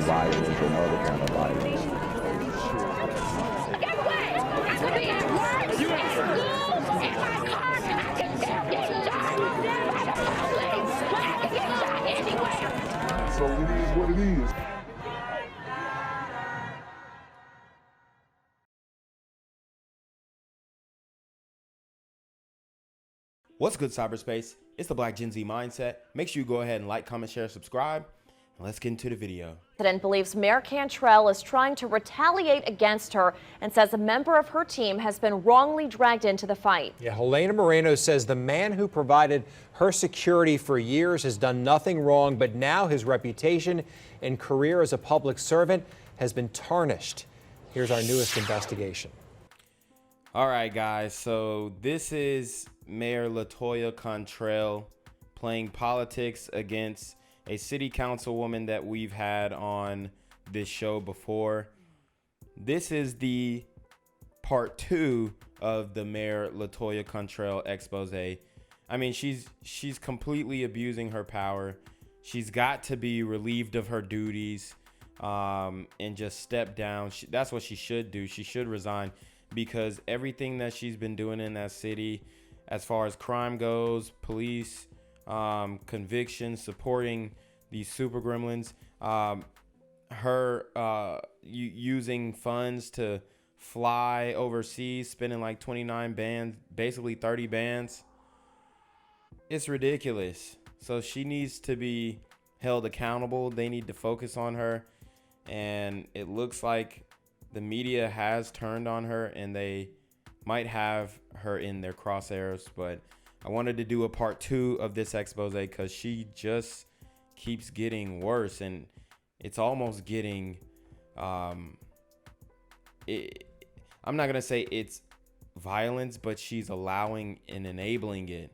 violence and other kind of violence. Get away! I could be at work, at school, in my car, I can still get shot by the police, but I can get shot anywhere. So it is what it is. What's good, cyberspace? It's the Black Gen Z Mindset. Make sure you go ahead and like, comment, share, subscribe, and let's get into the video. The president believes Mayor Cantrell is trying to retaliate against her and says a member of her team has been wrongly dragged into the fight. Yeah, Helena Moreno says the man who provided her security for years has done nothing wrong, but now his reputation and career as a public servant has been tarnished. Here's our newest investigation. All right, guys, so this is Mayor LaToya Cantrell playing politics against a city councilwoman that we've had on this show before. This is the part 2 of the Mayor LaToya Cantrell expose. I mean, she's completely abusing her power. She's got to be relieved of her duties and just step down. That's what she should do. She should resign, because everything that she's been doing in that city, as far as crime goes, police, convictions, supporting these super gremlins, her using funds to fly overseas, spending like 29 bands, basically 30 bands. It's ridiculous. So she needs to be held accountable. They need to focus on her. And it looks like the media has turned on her, and they might have her in their crosshairs. But I wanted to do a part 2 of this expose because she just keeps getting worse, and it's almost getting I'm not gonna say it's violence, but she's allowing and enabling it,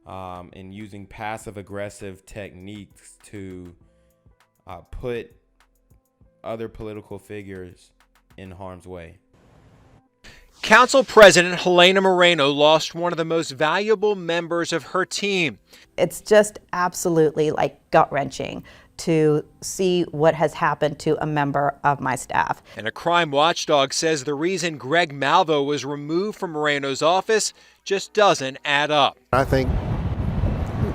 and using passive aggressive techniques to put other political figures in harm's way. Council President Helena Moreno lost one of the most valuable members of her team. It's just absolutely like gut-wrenching to see what has happened to a member of my staff. And a crime watchdog says the reason Greg Malvo was removed from Moreno's office just doesn't add up. I think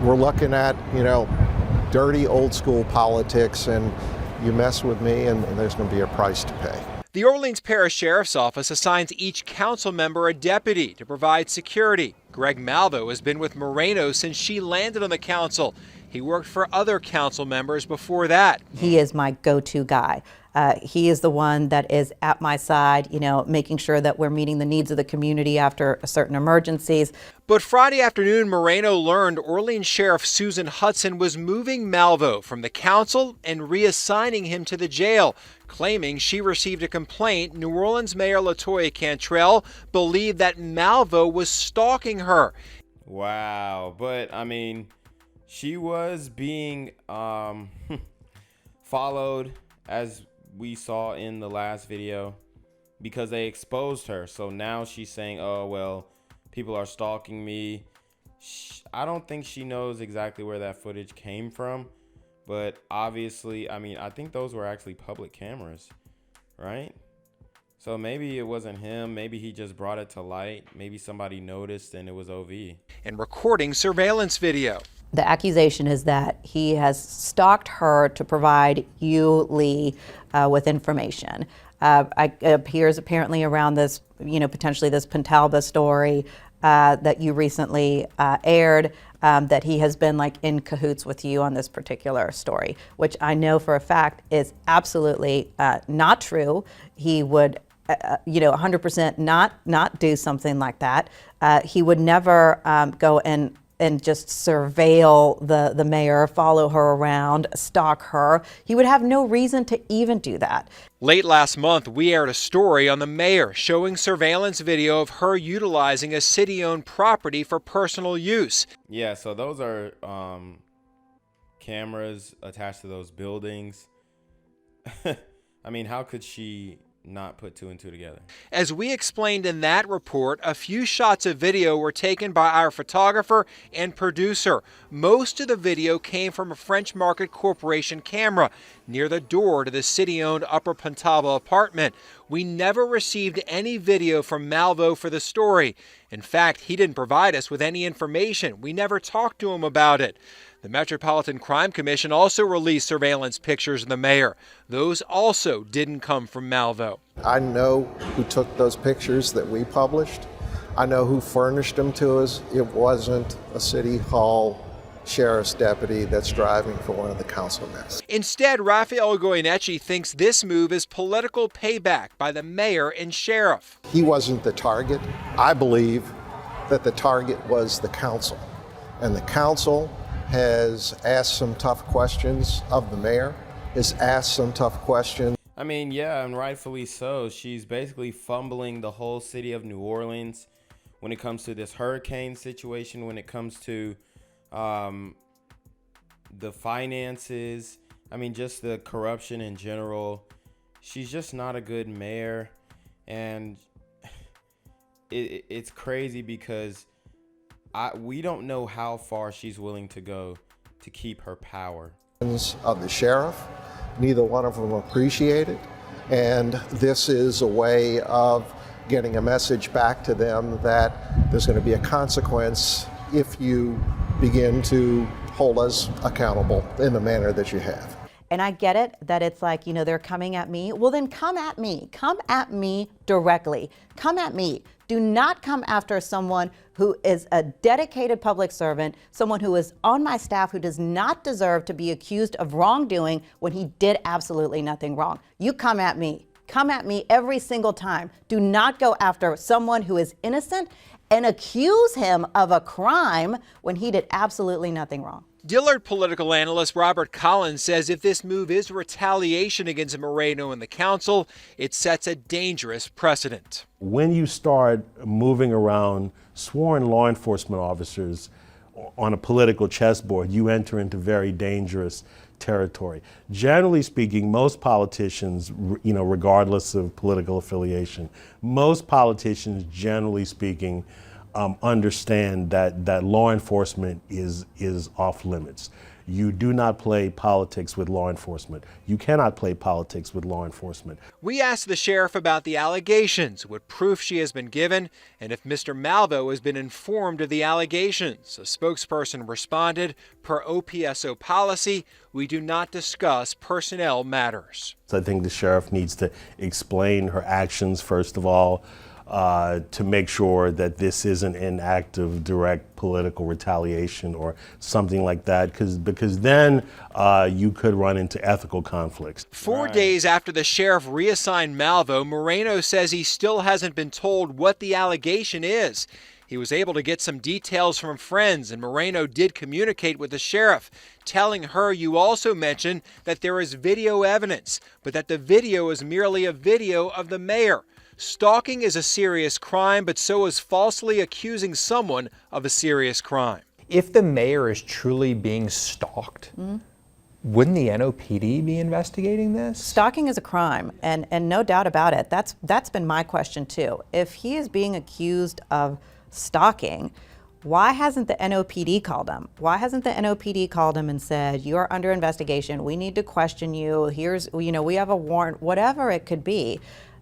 we're looking at, dirty old school politics, and you mess with me and there's going to be a price to pay. The Orleans Parish Sheriff's Office assigns each council member a deputy to provide security. Greg Malvo has been with Moreno since she landed on the council. He worked for other council members before that. He is my go-to guy. He is the one that is at my side, making sure that we're meeting the needs of the community after certain emergencies. But Friday afternoon, Moreno learned Orleans Sheriff Susan Hudson was moving Malvo from the council and reassigning him to the jail, claiming she received a complaint New Orleans Mayor LaToya Cantrell believed that Malvo was stalking her. Wow, but I mean, she was being followed, as we saw in the last video, because they exposed her. So now she's saying, oh, well, people are stalking me. I don't think she knows exactly where that footage came from, but obviously, I mean, I think those were actually public cameras, right? So maybe it wasn't him. Maybe he just brought it to light. Maybe somebody noticed and it was OV. And recording surveillance video. The accusation is that he has stalked her to provide you, Lee, with information. It appears apparently around this, potentially this Pentalba story that you recently aired, that he has been like in cahoots with you on this particular story, which I know for a fact is absolutely not true. He would 100% not do something like that. He would never go and just surveil the mayor, follow her around, stalk her. He would have no reason to even do that. Late last month, we aired a story on the mayor showing surveillance video of her utilizing a city-owned property for personal use. Yeah, so those are cameras attached to those buildings. I mean, how could she not put two and two together. As we explained in that report, a few shots of video were taken by our photographer and producer. Most of the video came from a French Market Corporation camera near the door to the city-owned Upper Pontalba apartment. We never received any video from Malvo for the story. In fact, he didn't provide us with any information. We never talked to him about it. The Metropolitan Crime Commission also released surveillance pictures of the mayor. Those also didn't come from Malvo. I know who took those pictures that we published. I know who furnished them to us. It wasn't a city hall sheriff's deputy that's driving for one of the councilmen. Instead, Rafael Goyeneche thinks this move is political payback by the mayor and sheriff. He wasn't the target. I believe that the target was the council. And the council has asked some tough questions of the mayor, has asked some tough questions. I mean, yeah, and rightfully so. She's basically fumbling the whole city of New Orleans when it comes to this hurricane situation, when it comes to the finances. I mean, just the corruption in general. She's just not a good mayor. And it's crazy because we don't know how far she's willing to go to keep her power. Of the sheriff, neither one of them appreciate it, and this is a way of getting a message back to them that there's going to be a consequence if you begin to hold us accountable in the manner that you have. And I get it that it's like, you know, they're coming at me. Well, then come at me. Come at me directly. Come at me. Do not come after someone who is a dedicated public servant, someone who is on my staff who does not deserve to be accused of wrongdoing when he did absolutely nothing wrong. You come at me. Come at me every single time. Do not go after someone who is innocent and accuse him of a crime when he did absolutely nothing wrong. Dillard political analyst Robert Collins says if this move is retaliation against Moreno and the council, it sets a dangerous precedent. When you start moving around sworn law enforcement officers on a political chessboard, you enter into very dangerous territory. Generally speaking, most politicians, you know, regardless of political affiliation, most politicians, generally speaking, understand that law enforcement is off limits. You do not play politics with law enforcement. You cannot play politics with law enforcement. We asked the sheriff about the allegations, what proof she has been given, and if Mr. Malvo has been informed of the allegations. A spokesperson responded, per OPSO policy, we do not discuss personnel matters. So I think the sheriff needs to explain her actions, first of all, to make sure that this isn't an act of direct political retaliation or something like that, because then you could run into ethical conflicts. 4 days after the sheriff reassigned Malvo, Moreno says he still hasn't been told what the allegation is. He was able to get some details from friends, and Moreno did communicate with the sheriff, telling her you also mentioned that there is video evidence, but that the video is merely a video of the mayor. Stalking is a serious crime, but so is falsely accusing someone of a serious crime. If the mayor is truly being stalked, wouldn't the NOPD be investigating this? Stalking is a crime, and no doubt about it. That's been my question too. If he is being accused of stalking, why hasn't the NOPD called him? Why hasn't the NOPD called him and said, you're under investigation, we need to question you, here's, you know, we have a warrant, whatever it could be.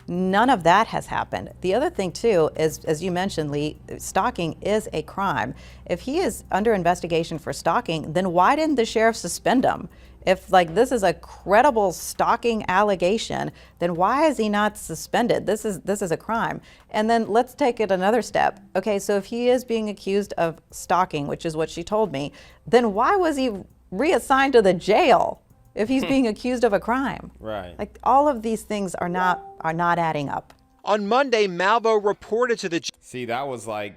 None of that has happened. The other thing too is, as you mentioned, Lee, stalking is a crime. If he is under investigation for stalking, then why didn't the sheriff suspend him? If like this is a credible stalking allegation, then why is he not suspended? This is a crime. And then let's take it another step. Okay, so if he is being accused of stalking, which is what she told me, then why was he reassigned to the jail if he's being accused of a crime? Right. Like all of these things are not adding up. On Monday, Malvo reported to the... See, that was like,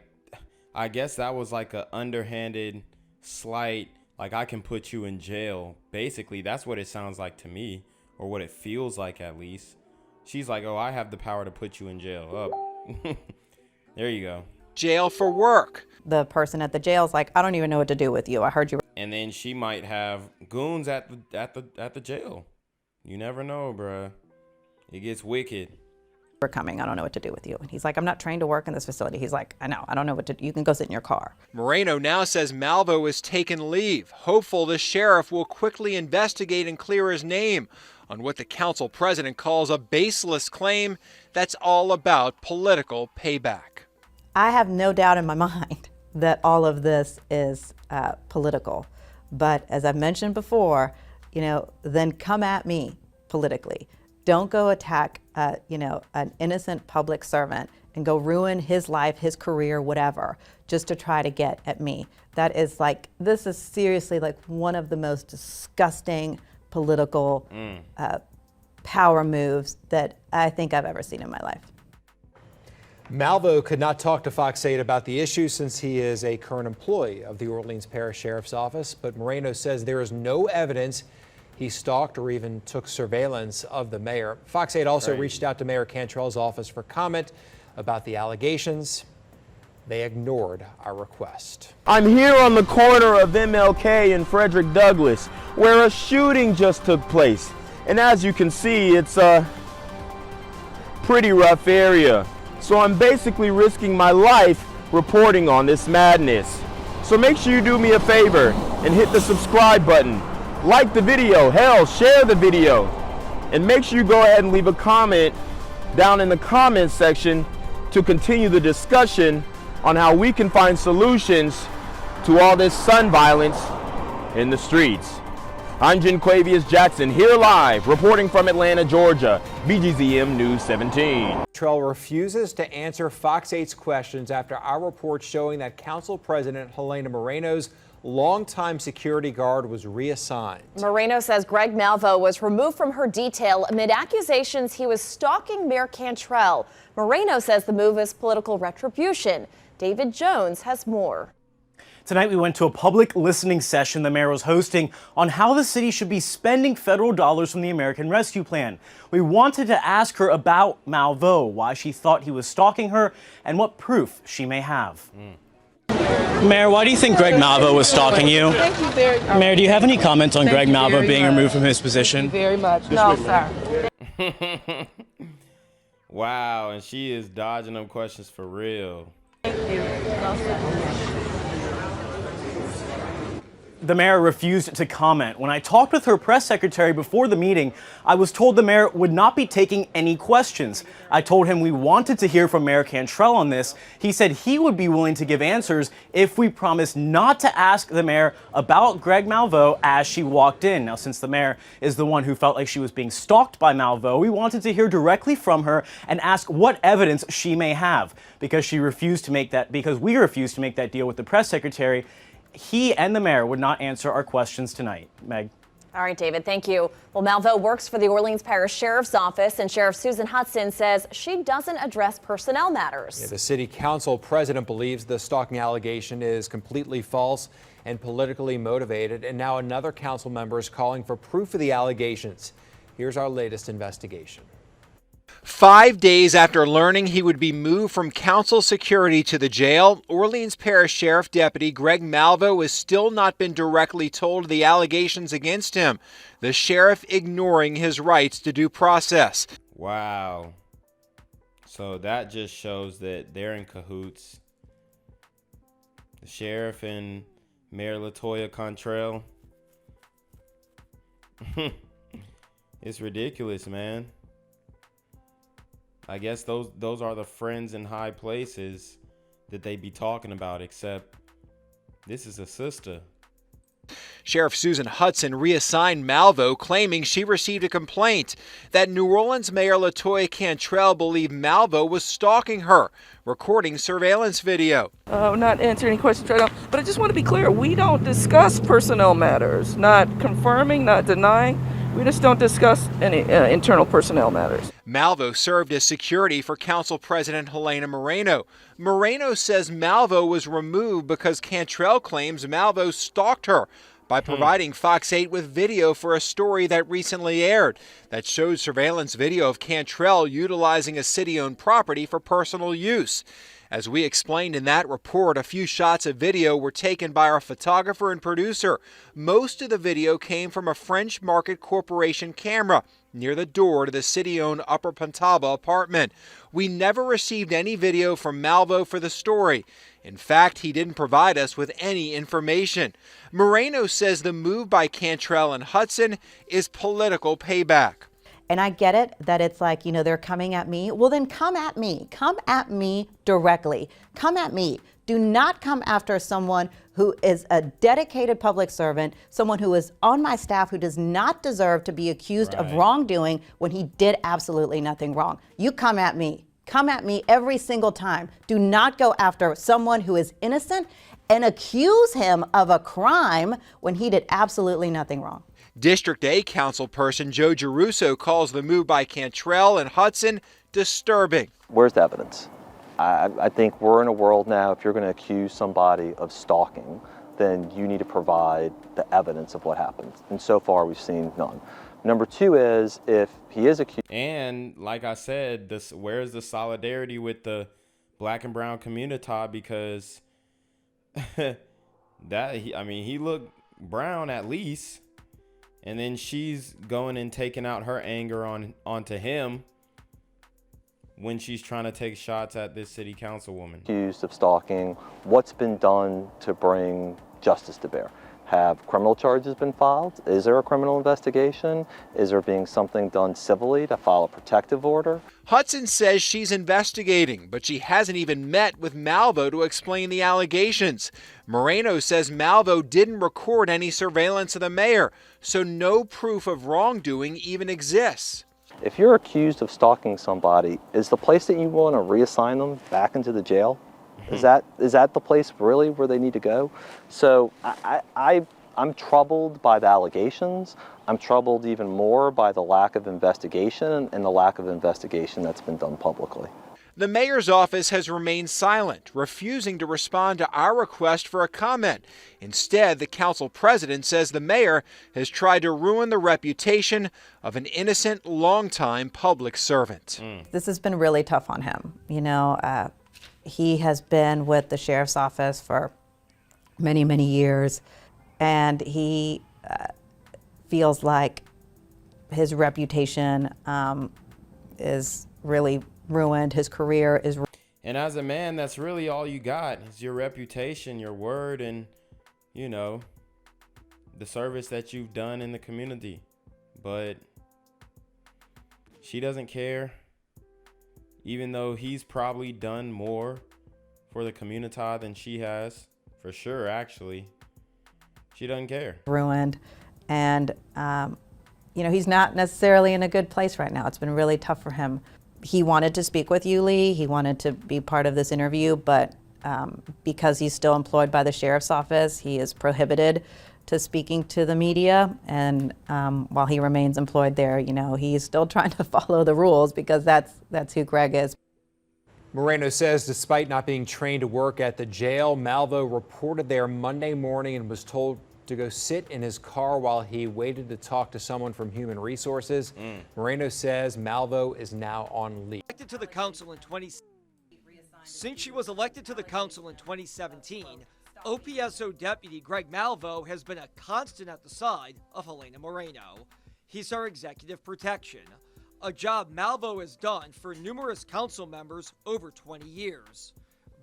I guess that was like a underhanded slight, like I can put you in jail. Basically, that's what it sounds like to me, or what it feels like at least. She's like, oh, I have the power to put you in jail. Oh, there you go. Jail for work. The person at the jail's like, I don't even know what to do with you. I heard you. And then she might have goons at the jail. You never know, bruh. It gets wicked. are coming. I don't know what to do with you. And he's like, I'm not trained to work in this facility. He's like, I know. I don't know what to do. You can go sit in your car. Moreno now says Malvo has taken leave, hopeful the sheriff will quickly investigate and clear his name on what the council president calls a baseless claim that's all about political payback. I have no doubt in my mind that all of this is political. But as I've mentioned before, then come at me politically. Don't go attack, an innocent public servant and go ruin his life, his career, whatever, just to try to get at me. This is seriously one of the most disgusting political power moves that I think I've ever seen in my life. Malvo could not talk to Fox 8 about the issue since he is a current employee of the Orleans Parish Sheriff's Office, but Moreno says there is no evidence he stalked or even took surveillance of the mayor. Fox 8 also reached out to Mayor Cantrell's office for comment about the allegations. They ignored our request. I'm here on the corner of MLK and Frederick Douglass, where a shooting just took place. And as you can see, it's a pretty rough area. So I'm basically risking my life reporting on this madness. So make sure you do me a favor and hit the subscribe button. Like the video, hell, share the video. And make sure you go ahead and leave a comment down in the comments section to continue the discussion on how we can find solutions to all this son violence in the streets. I'm Jenquavius Jackson, here live, reporting from Atlanta, Georgia, BGZM News 17. Cantrell refuses to answer Fox 8's questions after our report showing that Council President Helena Moreno's longtime security guard was reassigned. Moreno says Greg Malvo was removed from her detail amid accusations he was stalking Mayor Cantrell. Moreno says the move is political retribution. David Jones has more. Tonight we went to a public listening session the mayor was hosting on how the city should be spending federal dollars from the American Rescue Plan. We wanted to ask her about Malvo, why she thought he was stalking her, and what proof she may have. Mayor, why do you think Greg Malvo was stalking you? Thank you very much. Mayor, do you have any comment on Greg Malvo being removed from his position? Very much. No, sir. Wow, and she is dodging them questions for real. Thank you. No, sir. The mayor refused to comment. When I talked with her press secretary before the meeting, I was told the mayor would not be taking any questions. I told him we wanted to hear from Mayor Cantrell on this. He said he would be willing to give answers if we promised not to ask the mayor about Greg Malvo as she walked in. Now, since the mayor is the one who felt like she was being stalked by Malvo, we wanted to hear directly from her and ask what evidence she may have. Because we refused to make that deal with the press secretary, he and the mayor would not answer our questions tonight. Meg. All right, David, thank you. Well, Malvo works for the Orleans Parish Sheriff's Office, and Sheriff Susan Hudson says she doesn't address personnel matters. The city council president believes the stalking allegation is completely false and politically motivated, and now another council member is calling for proof of the allegations. Here's our latest investigation. 5 days after learning he would be moved from council security to the jail, Orleans Parish Sheriff Deputy Greg Malvo has still not been directly told of the allegations against him, the sheriff ignoring his rights to due process. Wow. So that just shows that they're in cahoots. The sheriff and Mayor LaToya Cantrell. It's ridiculous, man. I guess those are the friends in high places that they be talking about, except this is a sister. Sheriff Susan Hudson reassigned Malvo, claiming she received a complaint that New Orleans Mayor LaToya Cantrell believed Malvo was stalking her, recording surveillance video. Not answering any questions right now, but I just want to be clear. We don't discuss personnel matters, not confirming, not denying. We just don't discuss any internal personnel matters. Malvo served as security for Council President Helena Moreno. Moreno says Malvo was removed because Cantrell claims Malvo stalked her by providing Fox 8 with video for a story that recently aired that showed surveillance video of Cantrell utilizing a city-owned property for personal use. As we explained in that report, a few shots of video were taken by our photographer and producer. Most of the video came from a French Market Corporation camera near the door to the city-owned Upper Pontalba apartment. We never received any video from Malvo for the story. In fact, he didn't provide us with any information. Moreno says the move by Cantrell and Hudson is political payback. And I get it that it's like, they're coming at me. Well, then come at me. Come at me directly. Come at me. Do not come after someone who is a dedicated public servant, someone who is on my staff who does not deserve to be accused of wrongdoing when he did absolutely nothing wrong. You come at me. Come at me every single time. Do not go after someone who is innocent and accuse him of a crime when he did absolutely nothing wrong. District A councilperson Joe Giarrusso calls the move by Cantrell and Hudson disturbing. Where's the evidence? I think we're in a world now, if you're going to accuse somebody of stalking, then you need to provide the evidence of what happened. And so far, we've seen none. Number two is, if he is accused. And like I said, where's the solidarity with the black and brown community? Because he looked brown at least. And then she's going and taking out her anger onto him when she's trying to take shots at this city councilwoman. Accused of stalking, what's been done to bring justice to bear? Have criminal charges been filed? Is there a criminal investigation? Is there being something done civilly to file a protective order? Hudson says she's investigating, but she hasn't even met with Malvo to explain the allegations. Moreno says Malvo didn't record any surveillance of the mayor, so no proof of wrongdoing even exists. If you're accused of stalking somebody, is the place that you want to reassign them back into the jail? Is that the place really where they need to go? So I'm troubled by the allegations. I'm troubled even more by the lack of investigation and the lack of investigation that's been done publicly. The mayor's office has remained silent, refusing to respond to our request for a comment. Instead, the council president says the mayor has tried to ruin the reputation of an innocent, longtime public servant. This has been really tough on him. He has been with the sheriff's office for many, many years, and he feels like his reputation is really ruined. His career is ruined. And as a man, that's really all you got is your reputation, your word, and, the service that you've done in the community. But she doesn't care. Even though he's probably done more for the community than she has, for sure, actually, she doesn't care. Ruined. And, he's not necessarily in a good place right now. It's been really tough for him. He wanted to speak with you, Lee. He wanted to be part of this interview, but because he's still employed by the sheriff's office, he is prohibited to speaking to the media. And while he remains employed there, he's still trying to follow the rules because that's who Greg is. Moreno says despite not being trained to work at the jail, Malvo reported there Monday morning and was told to go sit in his car while he waited to talk to someone from Human Resources. Moreno says Malvo is now on leave. Elected to the council in Since she was elected to the council in 2017, OPSO Deputy Greg Malvo has been a constant at the side of Helena Moreno. He's our executive protection, a job Malvo has done for numerous council members over 20 years.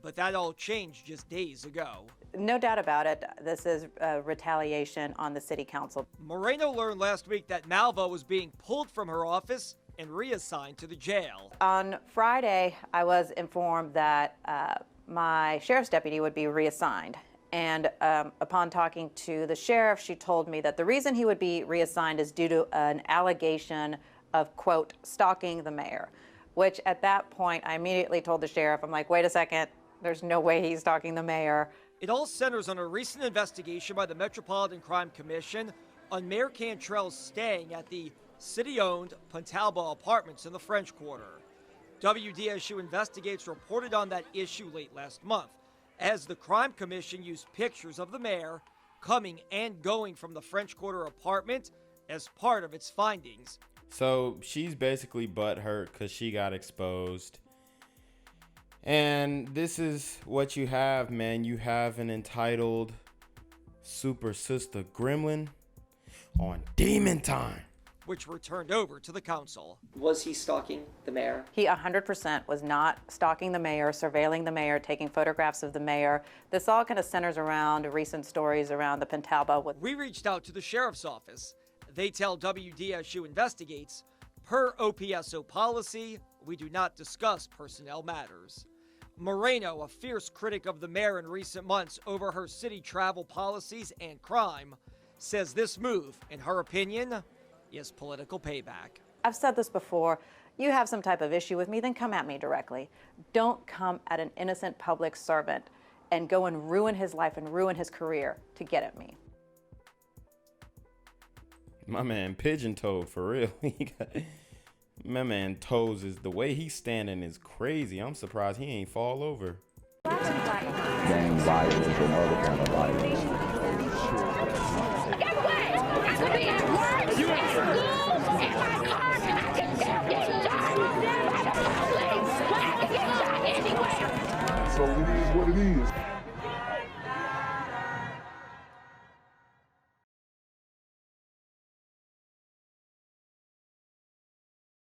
But that all changed just days ago. No doubt about it, this is retaliation on the city council. Moreno learned last week that Malvo was being pulled from her office and reassigned to the jail. On Friday, I was informed that my sheriff's deputy would be reassigned. And upon talking to the sheriff, she told me that the reason he would be reassigned is due to an allegation of, quote, stalking the mayor, which at that point, I immediately told the sheriff, I'm like, wait a second, there's no way he's stalking the mayor. It all centers on a recent investigation by the Metropolitan Crime Commission on Mayor Cantrell staying at the city-owned Pontalba apartments in the French Quarter. WDSU Investigates reported on that issue late last month, as the Crime Commission used pictures of the mayor coming and going from the French Quarter apartment as part of its findings. So she's basically butthurt because she got exposed. And this is what you have, man. You have an entitled super sister gremlin on demon time, which were turned over to the council. Was he stalking the mayor? He 100% was not stalking the mayor, surveilling the mayor, taking photographs of the mayor. This all kind of centers around recent stories around the Pentalba. We reached out to the sheriff's office. They tell WDSU Investigates, per OPSO policy, we do not discuss personnel matters. Moreno, a fierce critic of the mayor in recent months over her city travel policies and crime, says this move, in her opinion, is political payback. I've said this before. You have some type of issue with me, then come at me directly. Don't come at an innocent public servant and go and ruin his life and ruin his career to get at me. My man pigeon-toed for real. My man toes is the way he's standing is crazy. I'm surprised he ain't fall over. Gang violence and other kind of violence. Get away! That's what we have words in school!